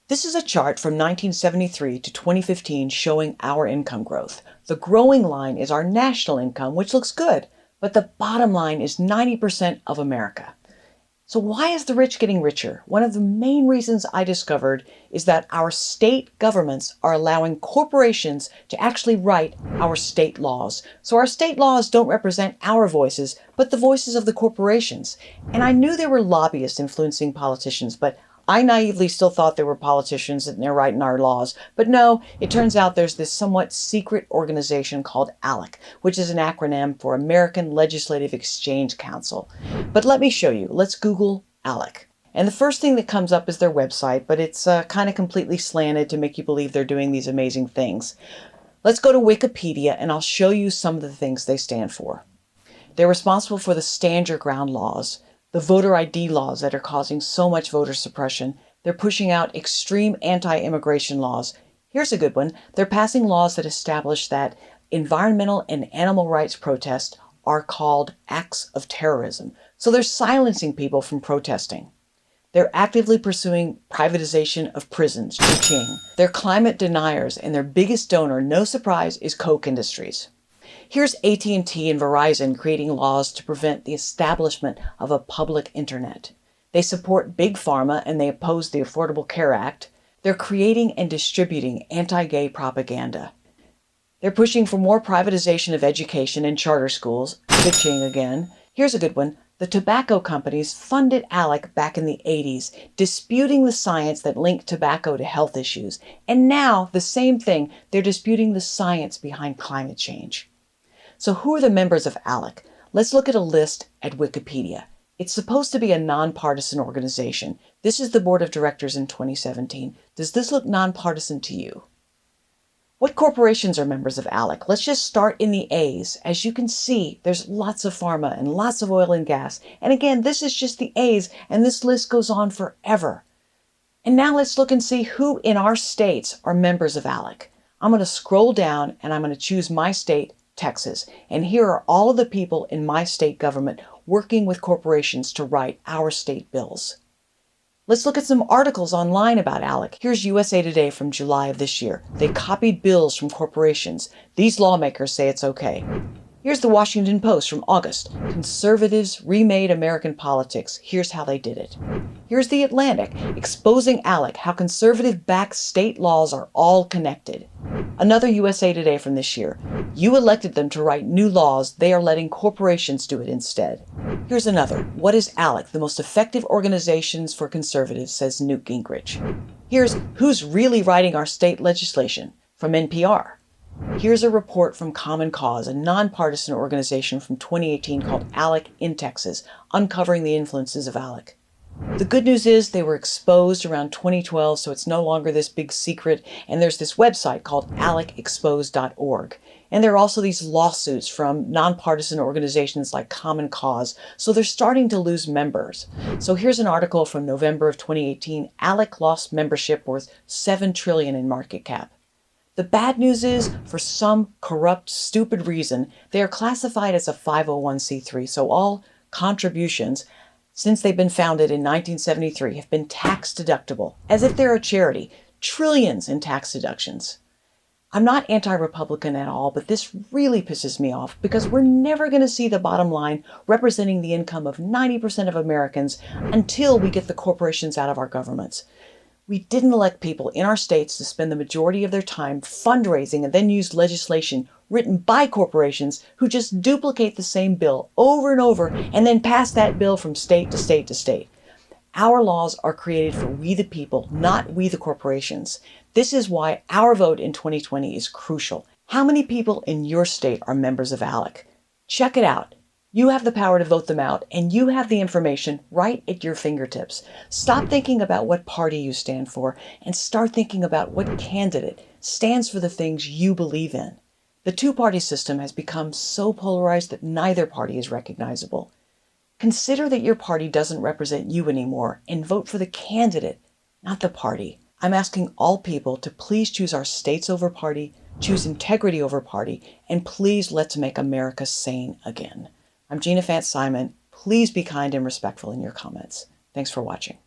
This is a chart from 1973 to 2015 showing our income growth. The growing line is our national income, which looks good, but the bottom line is 90% of America. So why is the rich getting richer? One of the main reasons I discovered is that our state governments are allowing corporations to actually write our state laws. So our state laws don't represent our voices, but the voices of the corporations. And I knew there were lobbyists influencing politicians, but I naively still thought there were politicians and they're writing our laws. But no, it turns out there's this somewhat secret organization called ALEC, which is an acronym for American Legislative Exchange Council. But let me show you. Let's Google ALEC. And the first thing that comes up is their website, but it's kind of completely slanted to make you believe they're doing these amazing things. Let's go to Wikipedia and I'll show you some of the things they stand for. They're responsible for the Stand Your Ground laws, the voter ID laws that are causing so much voter suppression. They're pushing out extreme anti-immigration laws. Here's a good one. They're passing laws that establish that environmental and animal rights protests are called acts of terrorism. So they're silencing people from protesting. They're actively pursuing privatization of prisons. Cha-ching. They're climate deniers, and their biggest donor, no surprise, is Koch Industries. Here's AT&T and Verizon creating laws to prevent the establishment of a public internet. They support Big Pharma and they oppose the Affordable Care Act. They're creating and distributing anti-gay propaganda. They're pushing for more privatization of education and charter schools. Cha-ching again. Here's a good one. The tobacco companies funded ALEC back in the 80s, disputing the science that linked tobacco to health issues. And now, the same thing, they're disputing the science behind climate change. So who are the members of ALEC? Let's look at a list at Wikipedia. It's supposed to be a nonpartisan organization. This is the board of directors in 2017. Does this look nonpartisan to you? What corporations are members of ALEC? Let's just start in the A's. As you can see, there's lots of pharma and lots of oil and gas. And again, this is just the A's, and this list goes on forever. And now let's look and see who in our states are members of ALEC. I'm going to scroll down and I'm going to choose my state, Texas. And here are all of the people in my state government working with corporations to write our state bills. Let's look at some articles online about ALEC. Here's USA Today from July of this year. They copied bills from corporations. These lawmakers say it's okay. Here's the Washington Post from August. Conservatives remade American politics. Here's how they did it. Here's the Atlantic, exposing ALEC, how conservative-backed state laws are all connected. Another USA Today from this year. You elected them to write new laws. They are letting corporations do it instead. Here's another. What is ALEC? The most effective organizations for conservatives, says Newt Gingrich. Here's who's really writing our state legislation from NPR. Here's a report from Common Cause, a nonpartisan organization from 2018 called ALEC in Texas, uncovering the influences of ALEC. The good news is they were exposed around 2012, so it's no longer this big secret, and there's this website called alecexposed.org. And there are also these lawsuits from nonpartisan organizations like Common Cause, so they're starting to lose members. So here's an article from November of 2018, ALEC lost membership worth $7 trillion in market cap. The bad news is, for some corrupt, stupid reason, they are classified as a 501c3, so all contributions, since they've been founded in 1973, have been tax deductible, as if they're a charity, trillions in tax deductions. I'm not anti-Republican at all, but this really pisses me off because we're never going to see the bottom line representing the income of 90% of Americans until we get the corporations out of our governments. We didn't elect people in our states to spend the majority of their time fundraising and then use legislation written by corporations who just duplicate the same bill over and over and then pass that bill from state to state to state. Our laws are created for we the people, not we the corporations. This is why our vote in 2020 is crucial. How many people in your state are members of ALEC? Check it out. You have the power to vote them out, and you have the information right at your fingertips. Stop thinking about what party you stand for, and start thinking about what candidate stands for the things you believe in. The two-party system has become so polarized that neither party is recognizable. Consider that your party doesn't represent you anymore, and vote for the candidate, not the party. I'm asking all people to please choose our states over party, choose integrity over party, and please let's make America sane again. I'm Gina Fant Simon. Please be kind and respectful in your comments. Thanks for watching.